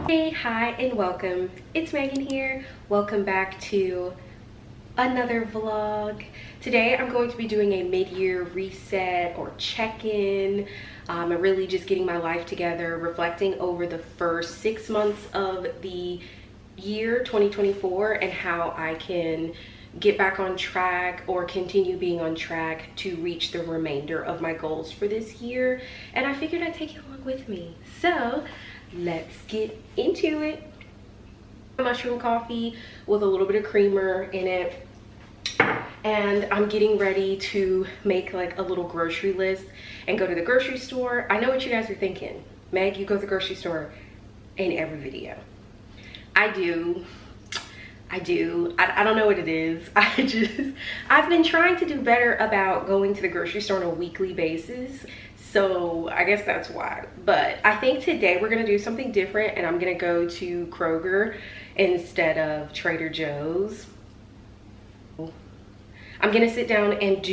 Hey, hi, and welcome. It's Megan here. Welcome back to another vlog. Today I'm going to be doing a mid-year reset or check-in. I'm really just getting my life together, reflecting over the first 6 months of the year 2024 and how I can get back on track or continue being on track to reach the remainder of my goals for this year. And I figured I'd take you along with me. So let's get into it. Mushroom coffee with a little bit of creamer in it, and I'm getting ready to make like a little grocery list and go to the grocery store. I know what you guys are thinking. Meg, you go to the grocery store in every video. I do. I don't know what it is. I've been trying to do better about going to the grocery store on a weekly basis. So I guess that's why. But I think today we're gonna do something different, and I'm gonna go to Kroger instead of Trader Joe's. I'm gonna sit down and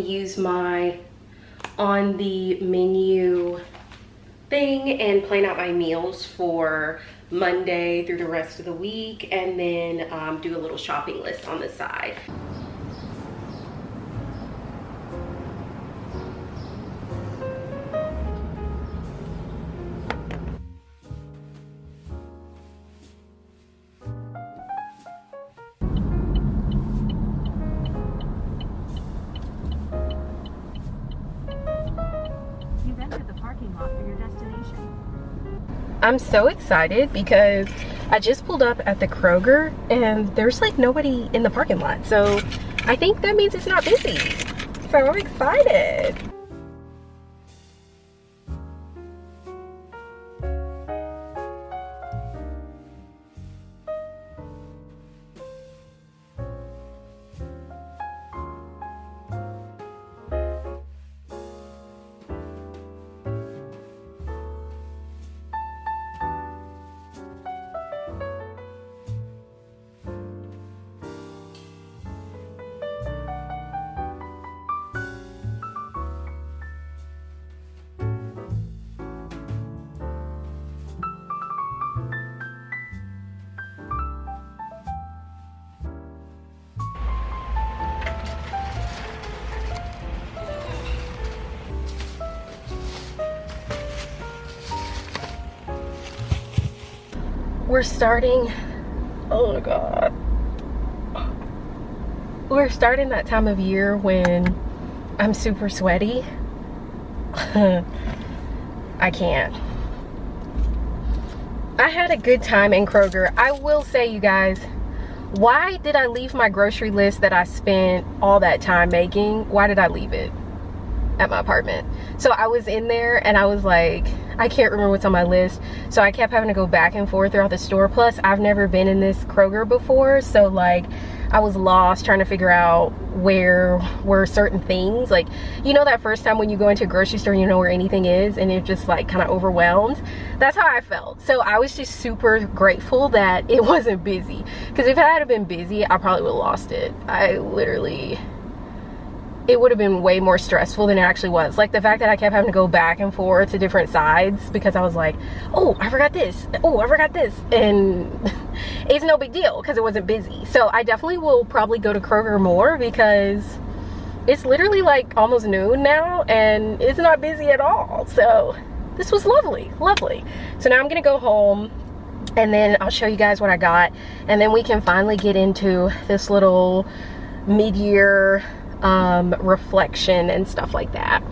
use my on the menu thing and plan out my meals for Monday through the rest of the week, and then do a little shopping list on the side. You've entered the parking lot for your destination. I'm so excited because I just pulled up at the Kroger and there's like nobody in the parking lot. So I think that means it's not busy. So I'm excited. We're starting that time of year when I'm super sweaty. I can't. I had a good time in Kroger. I will say, you guys, why did I leave my grocery list that I spent all that time making? Why did I leave it at my apartment? So I was in there and I was like, I can't remember what's on my list. So I kept having to go back and forth throughout the store. Plus, I've never been in this Kroger before. So like, I was lost trying to figure out where were certain things. Like, you know that first time when you go into a grocery store and you know where anything is and you're just like kind of overwhelmed? That's how I felt. So I was just super grateful that it wasn't busy. Because if it had been busy, I probably would have lost it. It would have been way more stressful than it actually was. Like the fact that I kept having to go back and forth to different sides because I was like, oh, I forgot this. Oh, I forgot this. And it's no big deal because it wasn't busy. So I definitely will probably go to Kroger more because it's literally like almost noon now and it's not busy at all. So this was lovely, lovely. So now I'm gonna go home and then I'll show you guys what I got. And then we can finally get into this little mid-year reflection and stuff like that.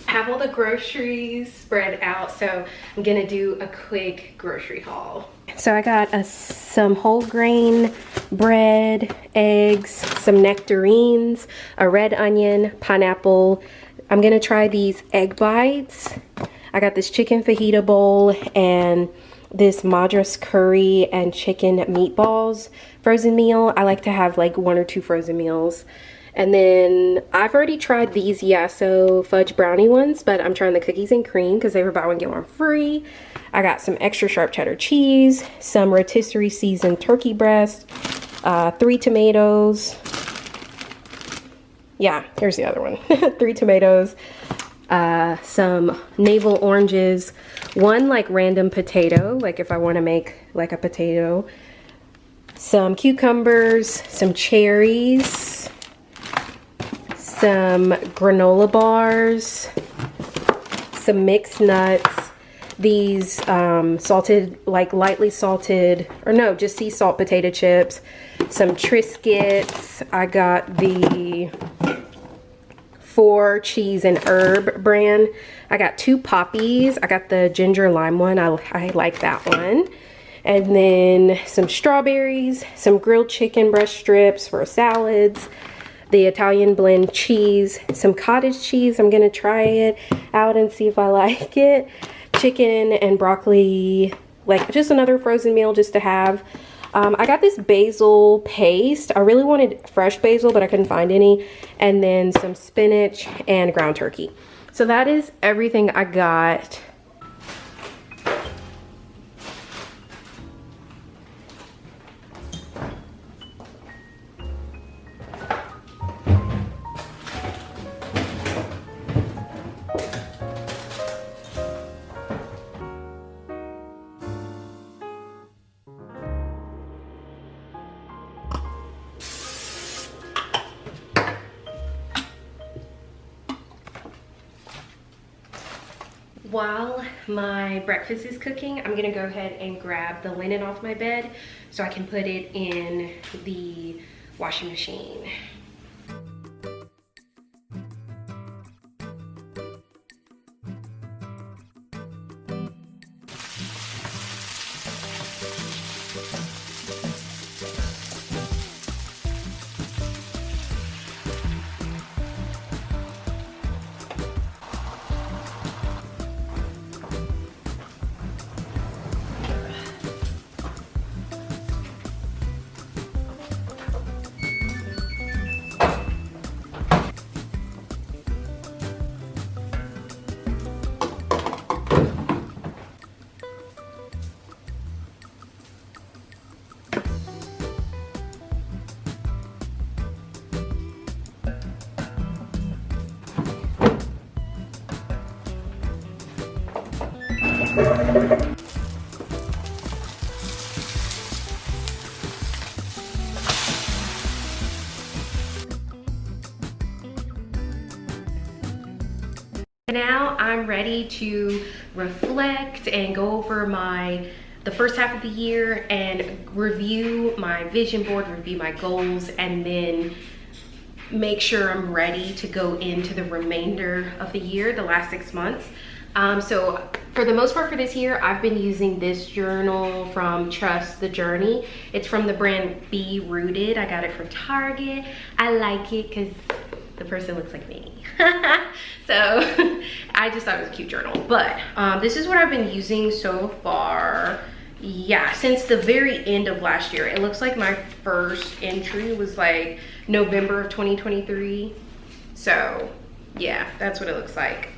I have all the groceries spread out, so I'm gonna do a quick grocery haul. So I got some whole grain bread, eggs, some nectarines, a red onion, pineapple. I'm gonna try these egg bites. I got this chicken fajita bowl and this madras curry and chicken meatballs frozen meal. I like to have like 1 or 2 frozen meals. And then I've already tried these Yasso fudge brownie ones, but I'm trying the cookies and cream because they were buy one get one free. I got some extra sharp cheddar cheese, some rotisserie seasoned turkey breast, 3 tomatoes, Yeah, here's the other one. 3 tomatoes, some navel oranges, 1 like random potato, like if I want to make like a potato, some cucumbers, some cherries, some granola bars, some mixed nuts, these salted, like lightly salted, or no, just sea salt potato chips, some Triscuits. I got the 4 cheese and herb brand. I got 2 poppies. I got the ginger lime one. I like that one. And then some strawberries, some grilled chicken breast strips for salads, the Italian blend cheese, some cottage cheese. I'm gonna try it out and see if I like it. Chicken and broccoli, like just another frozen meal just to have. I got this basil paste. I really wanted fresh basil, but I couldn't find any. And then some spinach and ground turkey. So that is everything I got. While my breakfast is cooking, I'm gonna go ahead and grab the linen off my bed so I can put it in the washing machine. Now I'm ready to reflect and go over the first half of the year and review my vision board, review my goals, and then make sure I'm ready to go into the remainder of the year, the last 6 months. So for the most part for this year, I've been using this journal from Trust the Journey. It's from the brand Be Rooted. I got it from Target. I like it because the person looks like me. So I just thought it was a cute journal. But this is what I've been using so far. Yeah, since the very end of last year. It looks like my first entry was like November of 2023. So yeah, that's what it looks like.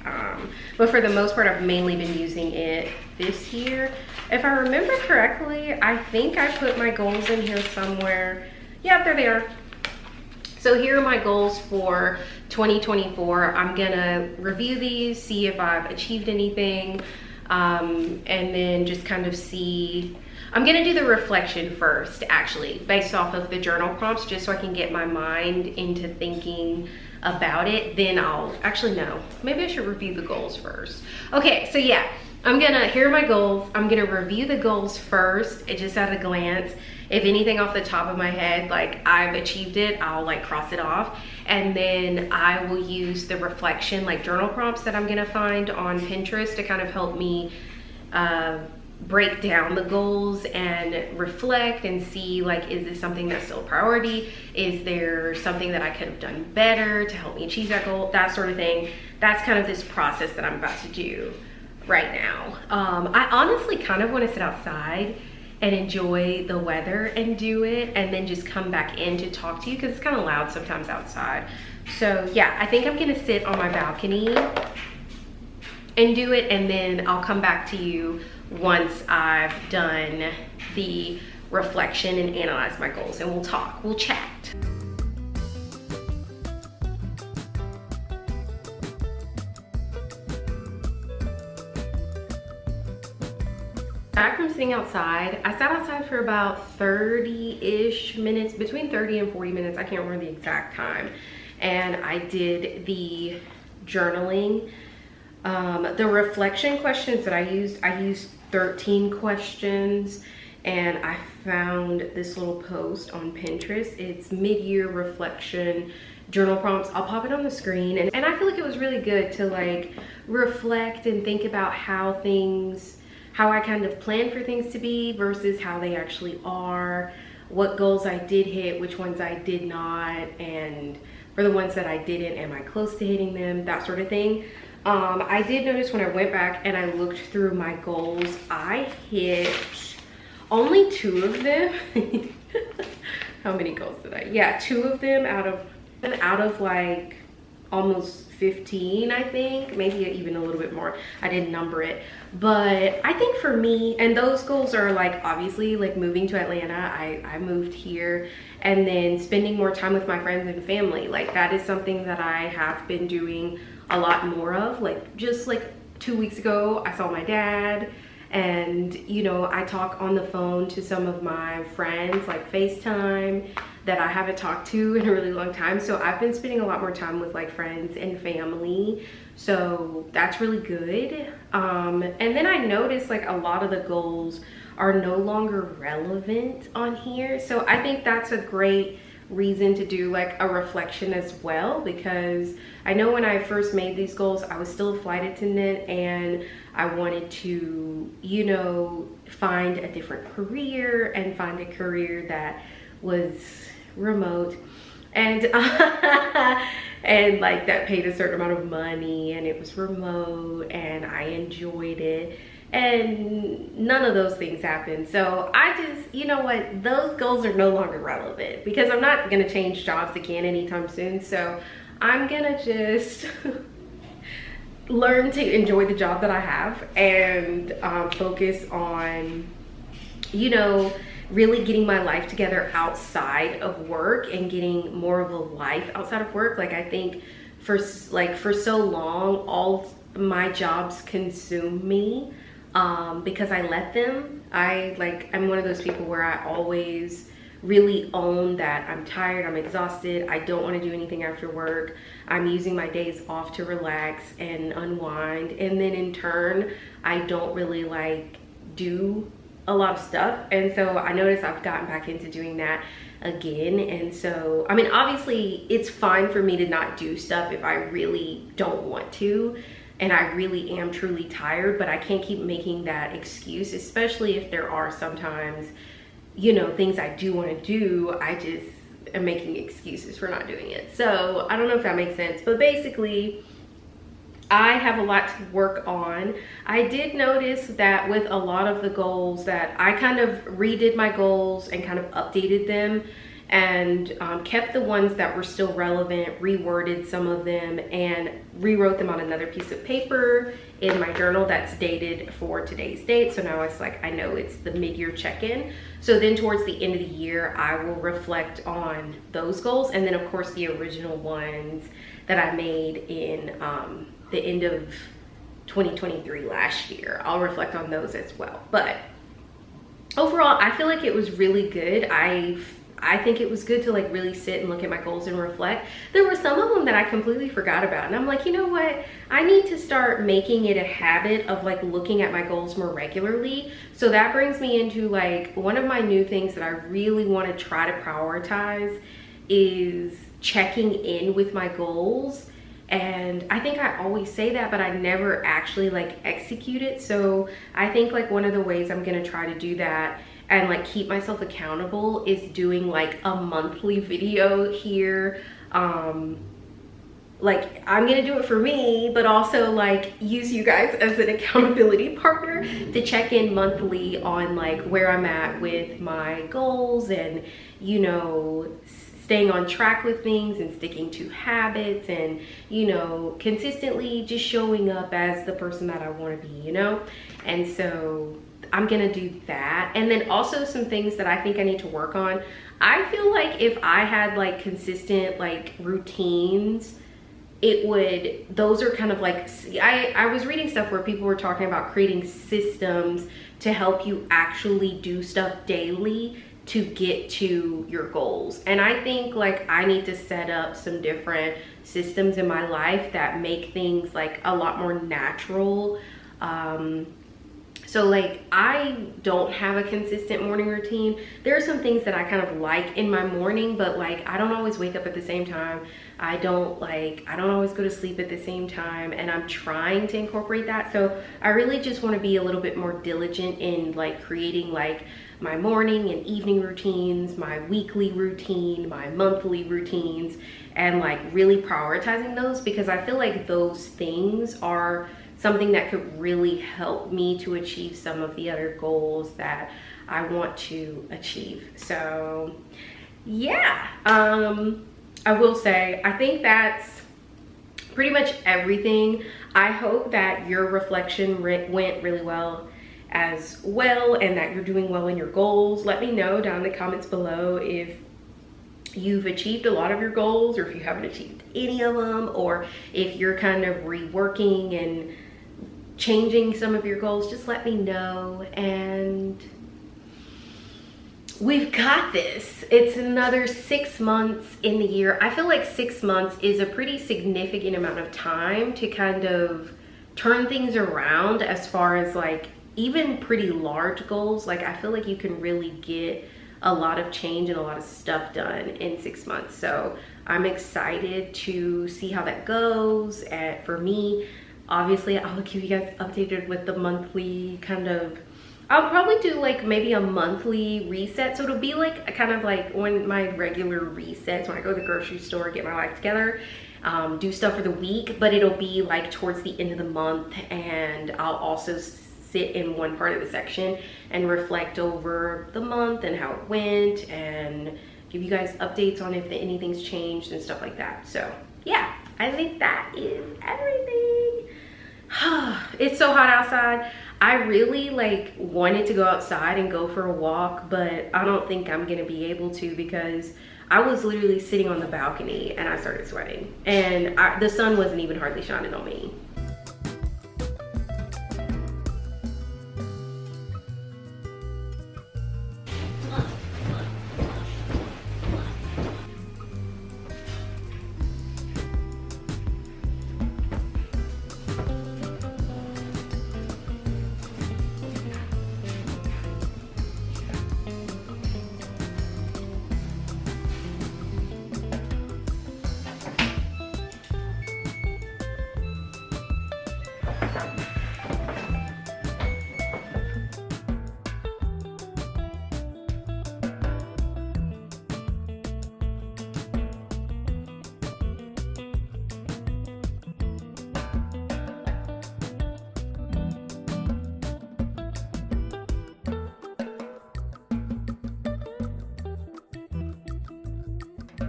But for the most part, I've mainly been using it this year. If I remember correctly, I think I put my goals in here somewhere. Yep, there they are. So here are my goals for 2024. I'm gonna review these, see if I've achieved anything, and then just kind of see. I'm gonna do the reflection first, actually, based off of the journal prompts, just so I can get my mind into thinking about it. Then actually no, maybe I should review the goals first. Okay, so yeah, here are my goals. I'm gonna review the goals first, just at a glance. If anything off the top of my head, like I've achieved it, I'll like cross it off. And then I will use the reflection, like journal prompts that I'm gonna find on Pinterest to kind of help me break down the goals and reflect and see, like, is this something that's still a priority? Is there something that I could have done better to help me achieve that goal? That sort of thing. That's kind of this process that I'm about to do right now. I honestly kind of want to sit outside and enjoy the weather and do it, and then just come back in to talk to you because it's kind of loud sometimes outside. So yeah, I think I'm gonna sit on my balcony and do it, and then I'll come back to you once I've done the reflection and analyze my goals, and we'll talk, we'll chat. Back from sitting outside, I sat outside for about 30-ish minutes, between 30 and 40 minutes. I can't remember the exact time. And I did the journaling. The reflection questions that I used 13 questions, and I found this little post on Pinterest. It's mid-year reflection journal prompts. I'll pop it on the screen, and I feel like it was really good to like reflect and think about how I kind of planned for things to be versus how they actually are, what goals I did hit, which ones I did not, and for the ones that I didn't, am I close to hitting them, that sort of thing. I did notice when I went back and I looked through my goals, I hit only 2 of them. How many goals did I? Yeah, 2 of them out of like almost 15, I think, maybe even a little bit more. I didn't number it, but I think for me, and those goals are like obviously like moving to Atlanta. I moved here, and then spending more time with my friends and family. Like that is something that I have been doing a lot more of. Like just like 2 weeks ago, I saw my dad, and you know, I talk on the phone to some of my friends, like FaceTime, that I haven't talked to in a really long time. So I've been spending a lot more time with like friends and family, so that's really good. And then I noticed like a lot of the goals are no longer relevant on here, so I think that's a great reason to do like a reflection as well, because I know when I first made these goals, I was still a flight attendant and I wanted to, you know, find a different career and find a career that was remote and and like that paid a certain amount of money, and it was remote and I enjoyed it, and none of those things happened. So I just, you know what, those goals are no longer relevant because I'm not gonna change jobs again anytime soon. So I'm gonna just learn to enjoy the job that I have and focus on, you know, really getting my life together outside of work and getting more of a life outside of work. Like I think for so long, all my jobs consume me because I let them. I'm one of those people where I always really own that I'm tired, I'm exhausted, I don't want to do anything after work. I'm using my days off to relax and unwind, and then in turn I don't really like do a lot of stuff. And so I noticed I've gotten back into doing that again. And so I mean, obviously it's fine for me to not do stuff if I really don't want to and I really am truly tired, but I can't keep making that excuse, especially if there are sometimes, you know, things I do want to do. I just am making excuses for not doing it. So I don't know if that makes sense, but basically I have a lot to work on. I did notice that with a lot of the goals that I kind of redid my goals and kind of updated them and kept the ones that were still relevant, reworded some of them, and rewrote them on another piece of paper in my journal that's dated for today's date. So now it's like, I know it's the mid-year check-in. So then towards the end of the year, I will reflect on those goals. And then of course the original ones that I made in the end of 2023 last year, I'll reflect on those as well. But overall, I feel like it was really good. I think it was good to like really sit and look at my goals and reflect. There were some of them that I completely forgot about, and I'm like, you know what? I need to start making it a habit of like looking at my goals more regularly. So that brings me into like one of my new things that I really want to try to prioritize is checking in with my goals. And I think I always say that, but I never actually like execute it. So I think like one of the ways I'm gonna try to do that and like keep myself accountable is doing like a monthly video here. Like I'm gonna do it for me, but also like use you guys as an accountability partner to check in monthly on like where I'm at with my goals and, you know, staying on track with things and sticking to habits and, you know, consistently just showing up as the person that I want to be, you know? And so I'm gonna do that. And then also some things that I think I need to work on. I feel like if I had like consistent like routines those are kind of like, I was reading stuff where people were talking about creating systems to help you actually do stuff daily to get to your goals. And I think like I need to set up some different systems in my life that make things like a lot more natural. So like I don't have a consistent morning routine. There are some things that I kind of like in my morning, but like I don't always wake up at the same time. I don't always go to sleep at the same time, and I'm trying to incorporate that. So I really just want to be a little bit more diligent in like creating like my morning and evening routines, my weekly routine, my monthly routines, and like really prioritizing those, because I feel like those things are something that could really help me to achieve some of the other goals that I want to achieve. So yeah, I will say, I think that's pretty much everything. I hope that your reflection went really well as well, and that you're doing well in your goals. Let me know down in the comments below if you've achieved a lot of your goals, or if you haven't achieved any of them, or if you're kind of reworking and changing some of your goals. Just let me know, and we've got this. It's another 6 months in the year. I feel like 6 months is a pretty significant amount of time to kind of turn things around, as far as like even pretty large goals. Like I feel like you can really get a lot of change and a lot of stuff done in 6 months. So I'm excited to see how that goes. And for me, obviously I'll keep you guys updated with the monthly kind of, I'll probably do like maybe a monthly reset. So it'll be like kind of like when my regular resets, when I go to the grocery store, get my life together, do stuff for the week, but it'll be like towards the end of the month. And I'll also sit in one part of the section and reflect over the month and how it went, and give you guys updates on if anything's changed and stuff like that. So yeah, I think that is everything. It's so hot outside. I really like wanted to go outside and go for a walk, but I don't think I'm gonna be able to, because I was literally sitting on the balcony and I started sweating, and the sun wasn't even hardly shining on me.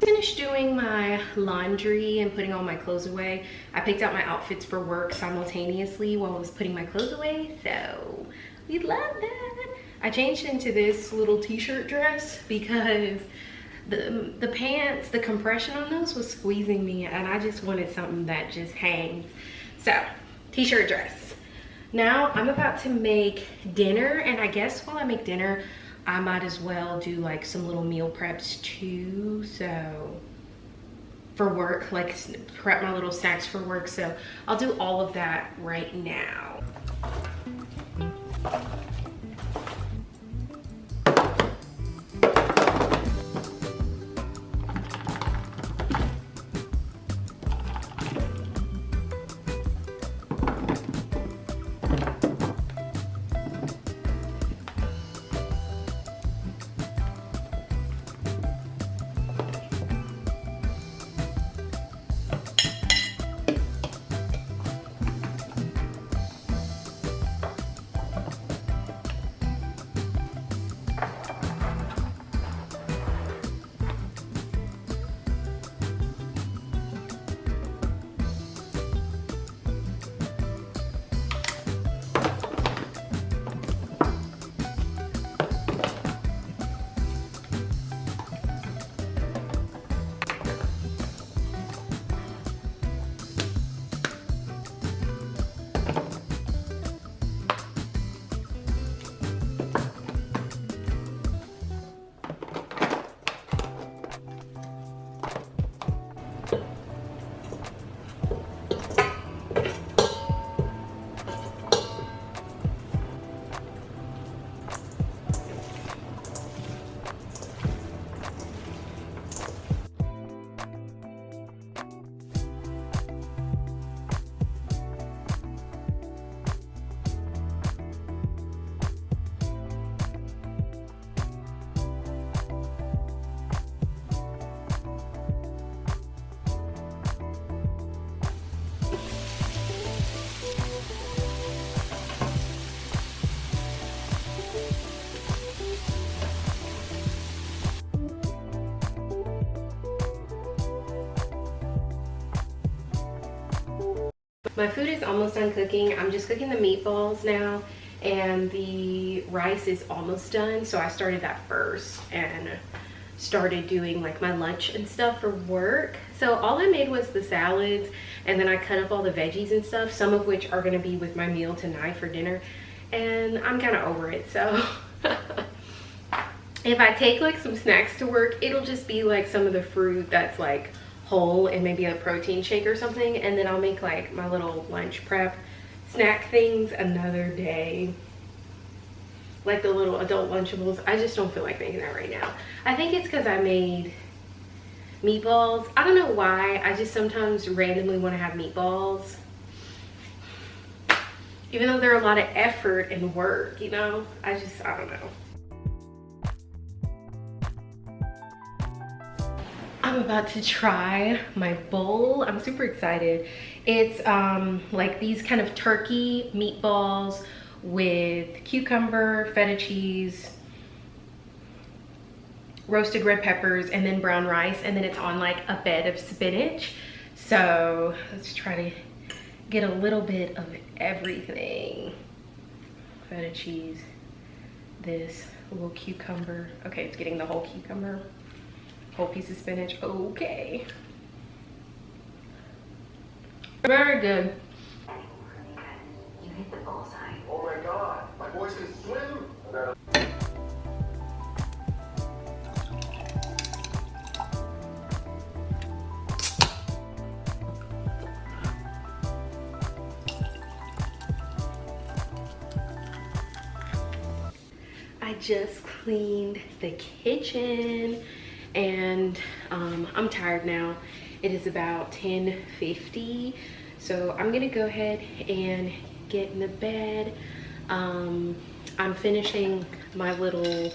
Finished doing my laundry and putting all my clothes away. I picked out my outfits for work simultaneously while I was putting my clothes away, so we love that. I changed into this little t-shirt dress because the pants, the compression on those was squeezing me, and I just wanted something that just hangs. So t-shirt dress. Now I'm about to make dinner, and I guess while I make dinner I might as well do like some little meal preps too. So for work, like prep my little snacks for work. So I'll do all of that right now. My food is almost done cooking. I'm just cooking the meatballs now, and the rice is almost done. So I started that first and started doing like my lunch and stuff for work. So all I made was the salads, and then I cut up all the veggies and stuff, some of which are gonna be with my meal tonight for dinner. And I'm kind of over it, so if I take like some snacks to work, it'll just be like some of the fruit that's like whole and maybe a protein shake or something, and then I'll make like my little lunch prep snack things another day, like the little adult Lunchables. I just don't feel like making that right now. I think it's because I made meatballs. I don't know why, I just sometimes randomly want to have meatballs, even though they're a lot of effort and work, you know. I don't know. I'm about to try my bowl. I'm super excited. It's like these kind of turkey meatballs with cucumber, feta cheese, roasted red peppers, and then brown rice, and then it's on like a bed of spinach. So let's try to get a little bit of everything. Feta cheese, this, a little cucumber. Okay, it's getting the whole cucumber. Whole piece of spinach. Okay. Very good. You hit the bullseye. Oh my God, my voice is slim. I just cleaned the kitchen, and I'm tired now. It is about 10:50, so I'm gonna go ahead and get in the bed. I'm finishing my little,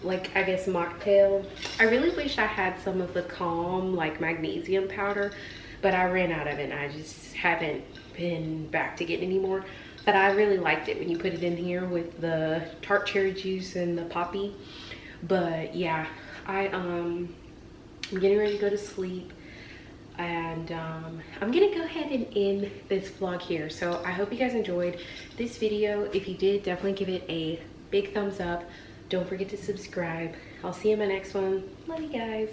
like, I guess mocktail. I really wish I had some of the Calm like magnesium powder, but I ran out of it and I just haven't been back to get any more. But I really liked it when you put it in here with the tart cherry juice and the poppy. But yeah, I'm getting ready to go to sleep, and I'm gonna go ahead and end this vlog here. So I hope you guys enjoyed this video. If you did, definitely give it a big thumbs up. Don't forget to subscribe. I'll see you in my next one. Love you guys.